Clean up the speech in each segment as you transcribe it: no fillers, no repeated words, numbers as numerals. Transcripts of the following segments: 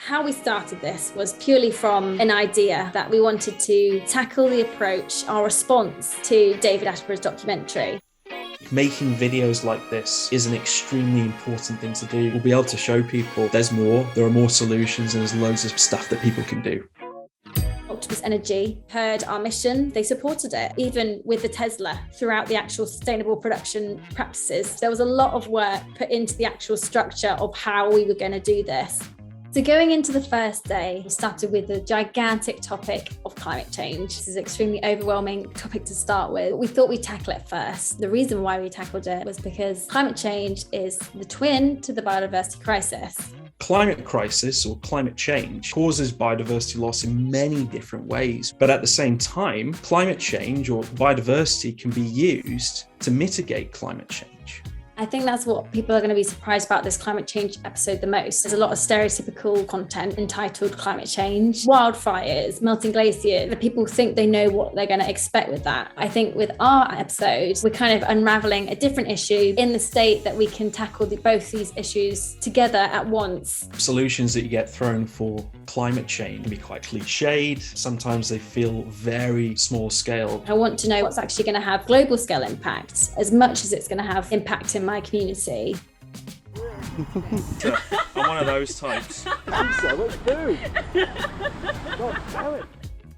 How we started this was purely from an idea that we wanted to tackle the approach, our response to David Attenborough's documentary. Making videos like this is an extremely important thing to do. We'll be able to show people there's more, there are more solutions, and there's loads of stuff that people can do. Octopus Energy heard our mission, they supported it, even with the Tesla throughout the actual sustainable production practices. There was a lot of work put into the actual structure of how we were going to do this. So going into the first day, we started with the gigantic topic of climate change. This is an extremely overwhelming topic to start with. We thought we'd tackle it first. The reason why we tackled it was because climate change is the twin to the biodiversity crisis. Climate crisis or climate change causes biodiversity loss in many different ways. But at the same time, climate change or biodiversity can be used to mitigate climate change. I think that's what people are going to be surprised about this climate change episode the most. There's a lot of stereotypical content entitled climate change, wildfires, melting glaciers. The people think they know what they're going to expect with that. I think with our episode, we're kind of unraveling a different issue in the state that we can tackle both these issues together at once. Solutions that you get thrown for climate change can be quite cliched. Sometimes they feel very small scale. I want to know what's actually going to have global scale impact as much as it's going to have impact in my community. I'm one of those types.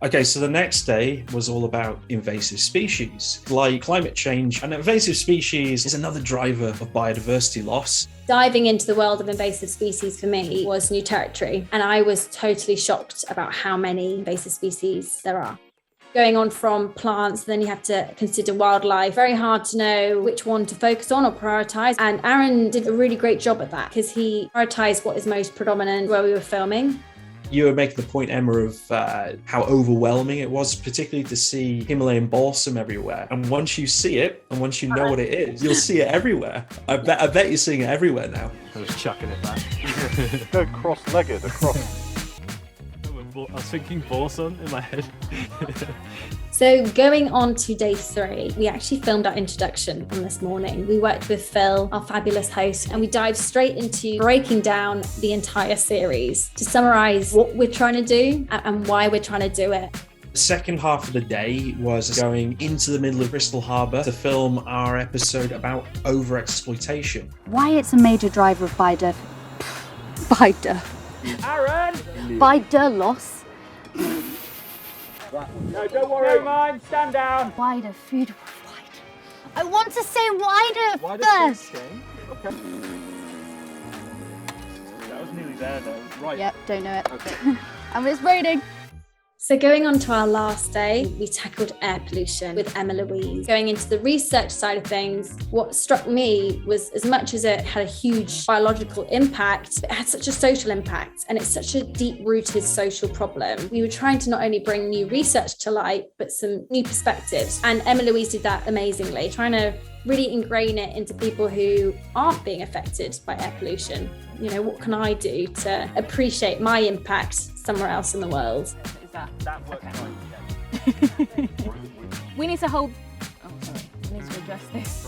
Okay, so the next day was all about invasive species. Like climate change, and invasive species is another driver of biodiversity loss. Diving into the world of invasive species for me was new territory, and I was totally shocked about how many invasive species there are. Going on from plants, then you have to consider wildlife. Very hard to know which one to focus on or prioritise. And Aaron did a really great job at that because he prioritised what is most predominant where we were filming. You were making the point, Emma, of how overwhelming it was, particularly to see Himalayan balsam everywhere. And once you see it, and once you know what it is, you'll see it everywhere. I bet you're seeing it everywhere now. I was chucking it back. Go cross-legged across. I was thinking balsam in my head. So going on to day 3, we actually filmed our introduction on this morning. We worked with Phil, our fabulous host, and we dived straight into breaking down the entire series to summarise what we're trying to do and why we're trying to do it. The second half of the day was going into the middle of Bristol Harbour to film our episode about overexploitation. Why it's a major driver of biodiversity loss. No, don't worry. Never mind, stand down. Wider food. I want to say wider first. Okay. That was nearly there though. Right. Yep, don't know it. Okay. And it's raining. So going on to our last day, we tackled air pollution with Emma Louise. Going into the research side of things, what struck me was as much as it had a huge biological impact, it had such a social impact and it's such a deep-rooted social problem. We were trying to not only bring new research to light, but some new perspectives. And Emma Louise did that amazingly, trying to really ingrain it into people who aren't being affected by air pollution. You know, what can I do to appreciate my impact somewhere else in the world? That works okay. fine. We need to hold. Oh, sorry. We need to address this.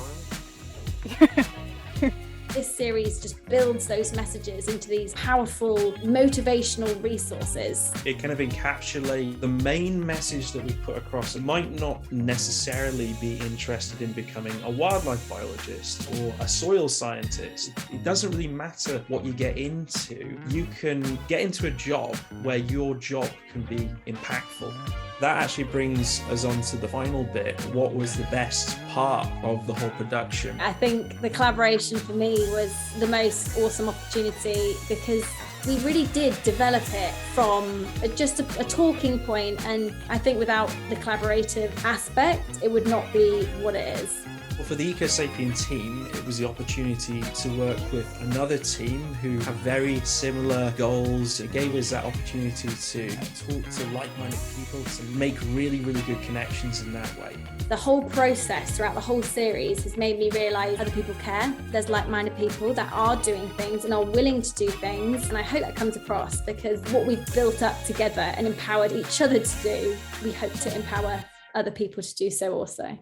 This series just builds those messages into these powerful, motivational resources. It kind of encapsulates the main message that we put across. It might not necessarily be interested in becoming a wildlife biologist or a soil scientist. It doesn't really matter what you get into. You can get into a job where your job can be impactful. That actually brings us on to the final bit. What was the best part of the whole production? I think the collaboration for me was the most awesome opportunity because we really did develop it from just a talking point, and I think without the collaborative aspect, it would not be what it is. Well, for the EcoSapien team, it was the opportunity to work with another team who have very similar goals. It gave us that opportunity to talk to like-minded people, to make really, really good connections in that way. The whole process throughout the whole series has made me realise other people care. There's like-minded people that are doing things and are willing to do things, and I hope that comes across because what we've built up together and empowered each other to do, we hope to empower other people to do so also.